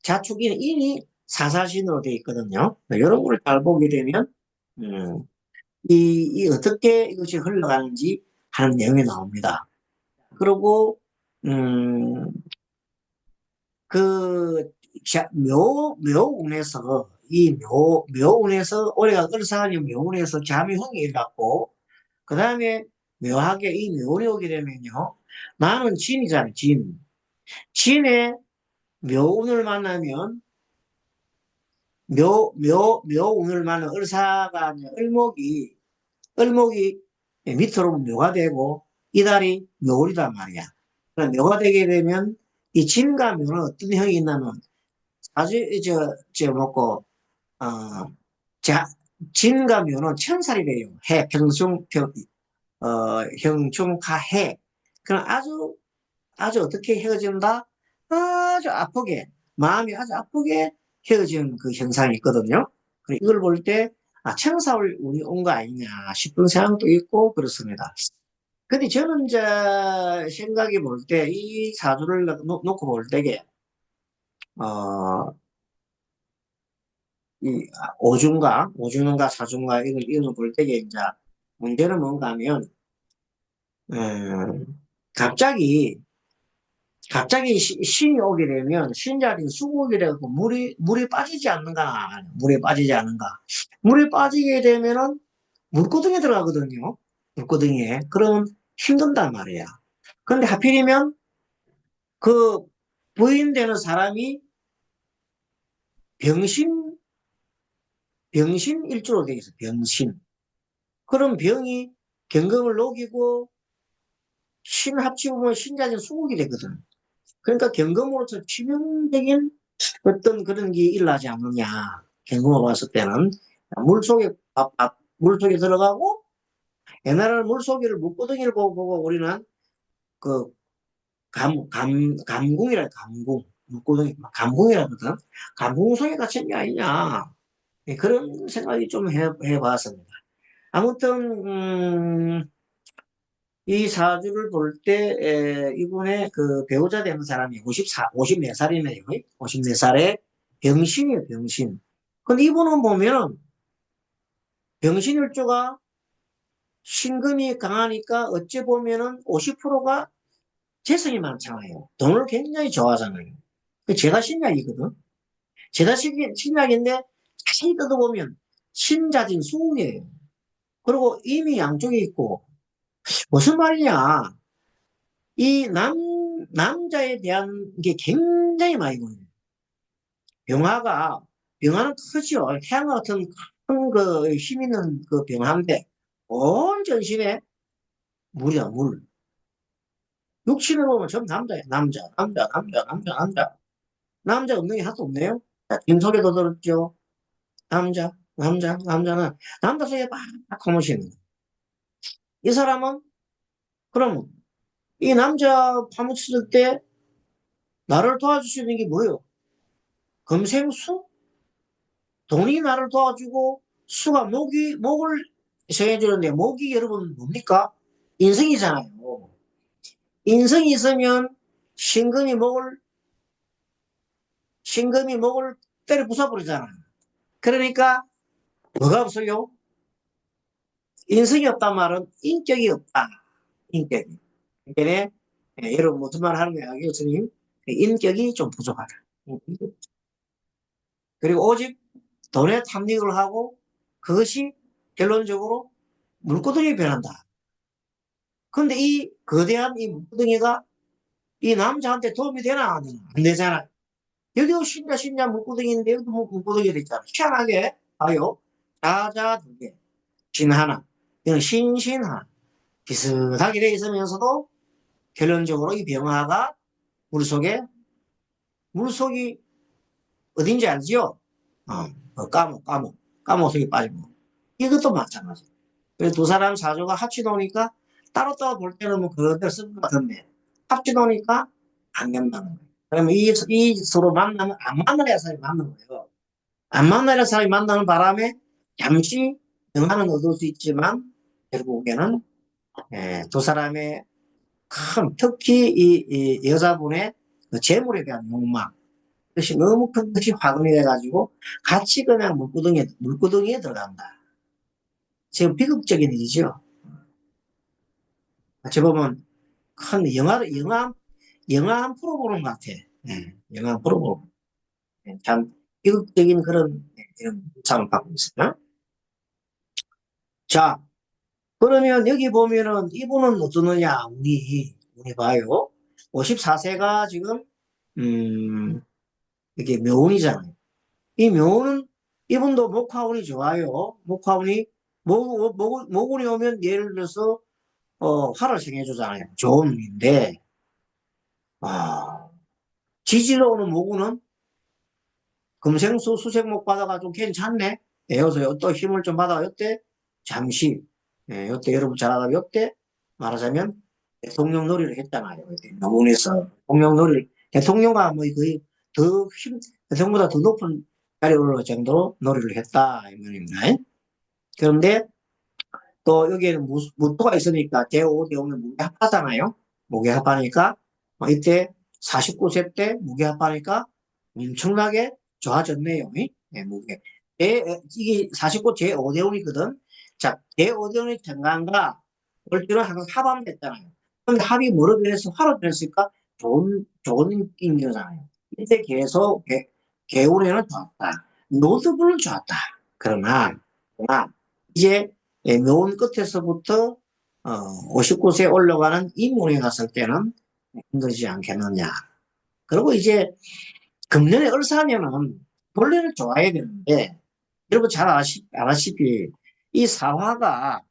자축인 인이 사사신으로 되어 있거든요. 이런 걸 잘 보게 되면 음, 이 어떻게 이것이 흘러가는지 하는 내용이 나옵니다. 그리고 음, 그 묘운에서 이 묘운에서 올해가 을사간이 묘운에서 잠이흥이 일어났고 그 다음에 묘하게 이 묘운이 오게 되면요 나는 진이잖아요. 진의 묘운을 만나면 묘운을 만나면 을사가 아니라 을목이 밑으로 묘가 되고 이달이 묘월이단 말이야. 그럼 묘가 되게 되면 이 진과 묘는 어떤 형이 있냐면 아주 먹고 어, 자, 진과 묘는 천살이 돼요. 형충하해. 그럼 아주 어떻게 헤어진다? 아주 아프게 마음이 아주 아프게 헤어지는 그 현상이 있거든요. 이걸 볼 때 천사울 운이 온 거 아니냐 싶은 생각도 있고 그렇습니다. 근데 저는 이제 생각이 볼 때 이 사주를 놓고 볼 때게 어, 이 오중과 사중과 이런 걸 볼 때게 이제 문제는 뭔가 하면 음, 갑자기 신이 오게 되면 신자린 수국이 되고 물이 빠지지 않는가 물에 빠지지 않는가 물에 빠지게 되면은 물고등에 들어가거든요. 물고등에 그러면 힘든단 말이야. 근데 하필이면 그 부인되는 사람이 병신 병신일주로 되어 있어. 병신. 그럼 병이 경금을 녹이고 신 합치고 신자진 수국이 되거든. 그러니까 경금으로서 치명적인 어떤 그런 게 일어나지 않느냐. 경금을 봤을 때는 물속에 들어가고 옛날에는 물속에를 물고등이를 보고 우리는 그 감궁이라 감궁 물고등이 감궁이라거든. 감궁 속에 갇힌 게 아니냐. 네, 그런 생각이 좀 해봤습니다. 아무튼 이 사주를 볼 때 이분의 그 배우자 되는 사람이 54살이네요. 54살에 병신이에요, 병신. 근데 이분은 보면 병신일주가 신금이 강하니까 어찌 보면은 50%가 재성이 많잖아요. 돈을 굉장히 좋아하잖아요. 제가 신약이거든. 제가 신약인데 자세히 뜯어보면 신자진 수운이에요. 그리고 이미 양쪽에 있고 무슨 말이냐. 이 남자에 대한 게 굉장히 많이 보여요. 병화는 크죠. 태양과 같은 큰 그 힘 있는 그 병화인데, 온 전신에 물이야, 물. 육신으로 보면 전부 남자야. 남자. 남자 없는 게 하나도 없네요. 긴 소리도 들었죠. 남자는 남자 속에 막 고무시는 거야. 이 사람은, 그러면, 이 남자 파묻혔을 때 나를 도와줄 수 있는 게 뭐예요? 금생수? 돈이 나를 도와주고 수가 목을 정해주는데 목이 여러분 뭡니까? 인성이잖아요. 인성이 있으면 신금이 목을 때려 부숴버리잖아. 그러니까 뭐가 없어요? 인성이 없단 말은 인격이 없다. 인격이. 그러니까 여러분 무슨 말 하는 거야, 교수님? 인격이 좀 부족하다. 그리고 오직 돈에 탐닉을 하고 그것이 결론적으로 물고등이 변한다. 근데 이 거대한 이 물고등이가 이 남자한테 도움이 되나? 안 되나? 안 되잖아. 여기도 신자 물구덩이인데 여기도 물구덩이가 됐잖아. 희한하게 봐요. 자자 두 개, 신 하나. 이건 신신 하나. 비슷하게 돼 있으면서도 결론적으로 이 병화가 물속에 물속이 어딘지 알지요? 까모 속에 빠지고. 이것도 마찬가지. 그래서 두 사람 사주가 합치노니까 따로따로 볼 때는 뭐 그것들 쓸것 같은데 합치노니까 안 된다는 거예요. 그러면 이 서로 만나면 안 만나야 사람이 만나는 거예요. 안 만나야 사람이 만나는 바람에 잠시 영향은 얻을 수 있지만 결국에는 두 사람의 특히 이 여자분의 그 재물에 대한 욕망 그것이 너무 큰 것이 화근이 돼가지고 같이 그냥 물구덩이에 들어간다. 지금 비극적인 일이죠. 어찌 보면 큰 영화 한 프로 보는 것 같아. 영화 한 프로 보는. 참 비극적인 그런 이런 상을 받고 있어요. 자, 그러면 여기 보면은 이분은 어떠느냐? 우리 봐요. 54세가 지금 이게 묘운이잖아요. 이 묘운은 이분도 목화운이 좋아요. 목운이 오면 예를 들어서 화를 생겨주잖아요. 좋은 운인데 아, 지지로 오는 목운은 금생수 수생목 받아가 좀 괜찮네. 여기서 또 힘을 좀 받아 요때 잠시 요때 여러분 잘 알아 요때 말하자면 대통령 놀이를 했잖아요. 명운에서 대통령 놀이 대통령과 뭐 거의 대통령보다 더 높은 자리에 올라갈 정도로 놀이를 했다 이 말입니다. 그런데 또 여기에는 무토가 있으니까 제5대 오면 무게합하잖아요. 무게합하니까 이때 49세 때 무게합하니까 엄청나게 좋아졌네요. 무게. 이게 49 제5대운이거든. 자, 제5대운의 정관과 월주는 항상 합함됐잖아요. 근데 합이 뭐로 변해서 화로 변했을까? 좋은 인거잖아요. 이때 개운에는 좋았다. 노드블은 좋았다. 그러나 이제 묘운 끝에서부터 59세 올라가는 임운에 갔을 때는 힘들지 않겠느냐. 그리고 이제 금년에 을사년은 본래는 좋아야 되는데 여러분 잘 아시다시피 이 사화가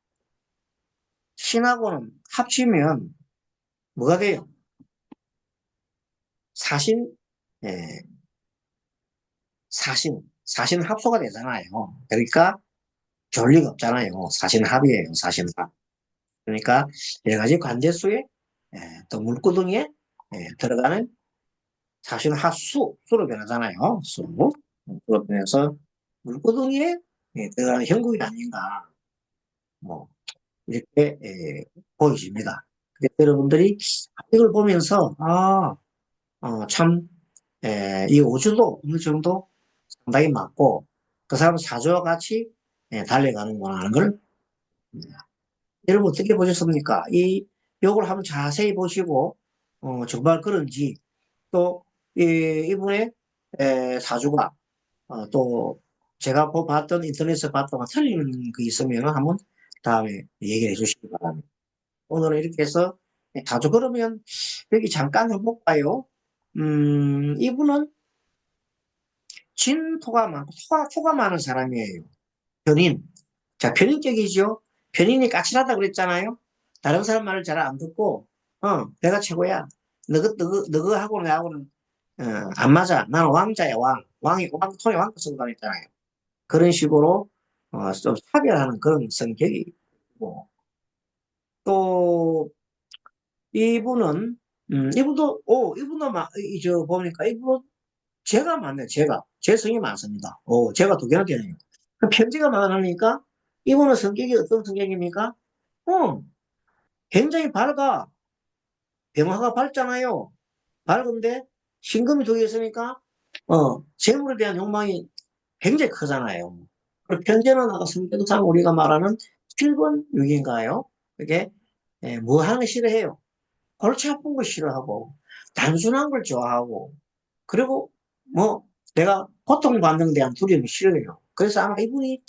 신하고는 합치면 뭐가 돼요? 사신, 예, 사신 합소가 되잖아요. 그러니까 좋을 리가 없잖아요. 사신 합이에요. 사신 합. 그러니까 여러 가지 관제수에 또 물구덩이에 들어가는 사실 수로 변하잖아요. 수로 변해서 물구덩이에 들어가는 형국이 아닌가 뭐 이렇게 보여집니다. 그래서 여러분들이 이걸 보면서 참 이 오주도 어느 정도 상당히 맞고 그 사람 사주와 같이 달려가는구나 하는 걸 여러분 어떻게 보셨습니까? 이 요걸 한번 자세히 보시고 정말 그런지 또 이분의 사주가 또 제가 봤던 인터넷에서 봤던 거 틀린 거 있으면 한번 다음에 얘기를 해주시기 바랍니다. 오늘은 이렇게 해서 사주 그러면 여기 잠깐 한번 볼까요? 이분은 진토가 많고 토가 많은 사람이에요. 편인. 자, 편인격이죠. 편인이 까칠하다 그랬잖아요. 다른 사람 말을 잘 안 듣고, 내가 최고야. 너그 하고 나하고는, 안 맞아. 나는 왕자야, 왕. 톤이 왕 쓰고 다녔잖아요. 그런 식으로, 좀 차별하는 그런 성격이 있고, 또, 이분은, 보니까 이분도 제가 맞네, 제가. 제 성이 많습니다. 제가 두 개나 되네요. 그 편지가 많으니까, 이분은 성격이 어떤 성격입니까? 어, 굉장히 밝아. 병화가 밝잖아요. 밝은데 신금이 두 개 있으니까 재물에 대한 욕망이 굉장히 크잖아요. 그리고 편제는 아까 성격상 우리가 말하는 7번 육인가요? 그게 뭐 하는 거 싫어해요. 골치 아픈 거 싫어하고 단순한 걸 좋아하고 그리고 뭐 내가 고통받는 데 대한 두려움이 싫어요. 그래서 아마 이분이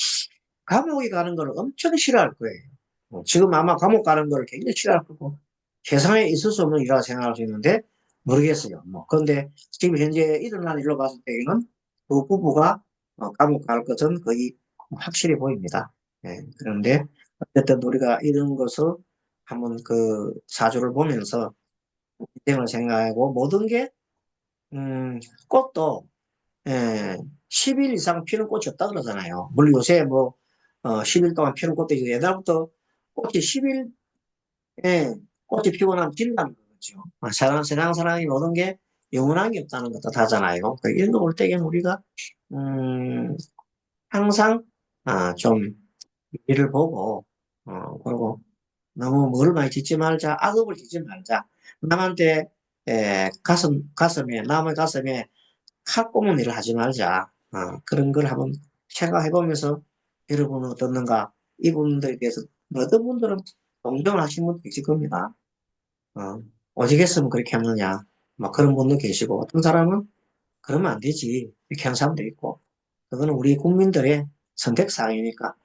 감옥에 가는 걸 엄청 싫어할 거예요. 지금 아마 감옥 가는 걸 굉장히 싫어할 거고 세상에 있을 수 없는 일이라 생각할 수 있는데 모르겠어요. 뭐. 그런데 지금 현재 일어난 일로 봤을 때에는 그 부부가 감옥 갈 것은 거의 확실히 보입니다. 예, 그런데 어쨌든 우리가 이런 것을 한번 그 사주를 보면서 인생을 생각하고 모든 게, 꽃도, 예, 10일 이상 피는 꽃이 없다 그러잖아요. 물론 요새 뭐, 10일 동안 피는 꽃도 있고, 옛날부터 꽃이 10일, 예, 꽃이 피고 나면 진다는 거죠. 세상 사랑이 모든 게 영원한 게 없다는 것도 다잖아요. 이런 거 볼 때는 우리가, 음, 항상, 좀, 일을 보고, 그리고 너무 뭘 많이 짓지 말자, 악업을 짓지 말자. 남한테, 가슴에, 남의 가슴에 칼 꼽는 일을 하지 말자. 그런 걸 한번 생각해 보면서 여러분은 어떻는가? 이분들에 대해서 어떤 분들은 동정을 하시는 분도 계실 겁니다. 어, 오직 했으면 그렇게 하느냐. 막 그런 분도 계시고, 어떤 사람은 그러면 안 되지. 이렇게 하는 사람도 있고. 그거는 우리 국민들의 선택사항이니까.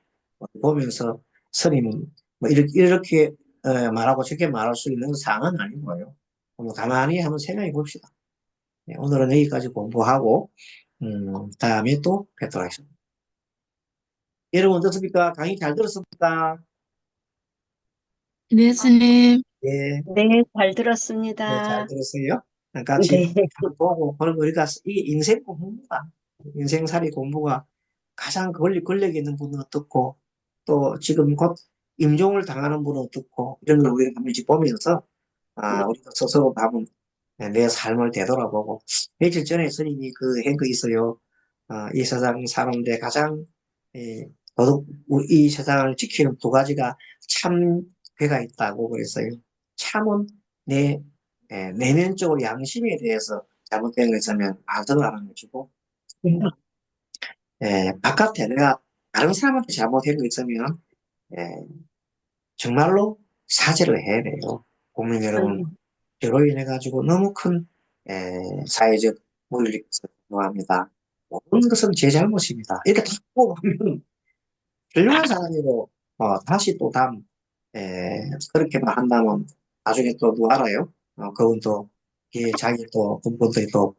보면서 스님은 뭐 이렇게 말하고 저렇게 말할 수 있는 사항은 아니고요. 한번 가만히 한번 생각해 봅시다. 네, 오늘은 여기까지 공부하고, 다음에 또 뵙도록 하겠습니다. 여러분 어떻습니까? 강의 잘 들었습니까? 네, 스님. 예, 네, 잘 네, 잘 들었습니다. 들었어요. 같이 네, 보고, 그리고 우리가 이 인생 공부입니다. 인생살이 공부가 가장 권력 있는 분은 어떻고, 또 지금 곧 임종을 당하는 분은 어떻고, 이런 걸 우리가 한 번씩 보면서, 우리가 스스로 한번 내 삶을 되돌아보고, 며칠 전에 스님이 한 거 있어요. 이 세상 사는데 가장, 이, 이 세상을 지키는 두 가지가 참, 괴가 있다고 그랬어요. 참은 내, 내면적으로 양심에 대해서 잘못된 거 있으면 아들라는 것이고, 바깥에 내가 다른 사람한테 잘못한 거 있으면, 예, 정말로 사죄를 해야 돼요. 국민 여러분, 저로 인해 가지고 너무 큰 사회적 무리를 일으켜서 죄송합니다. 모든 것은 제 잘못입니다. 이렇게 다 보고 보면 훌륭한 사람이고 다시 또 그렇게만 한다면 나중에 또 누가 알아요? 그분 또 자기 또 군분들이 또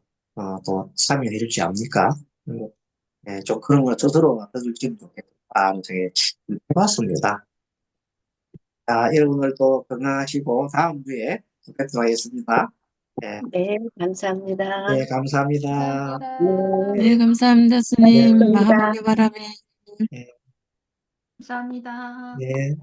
참여해 줄지 압니까? 좀 그런 거 스스로 만들어주면 좋겠다 하는 생각이 해봤습니다. 자, 여러분들 또 건강하시고 다음 주에 뵙도록 하겠습니다. 예, 네, 감사합니다. 네, 감사합니다. 네, 네, 감사합니다, 네, 스님. 고맙습니다. 마하바리 바람에. 네, 감사합니다. 네.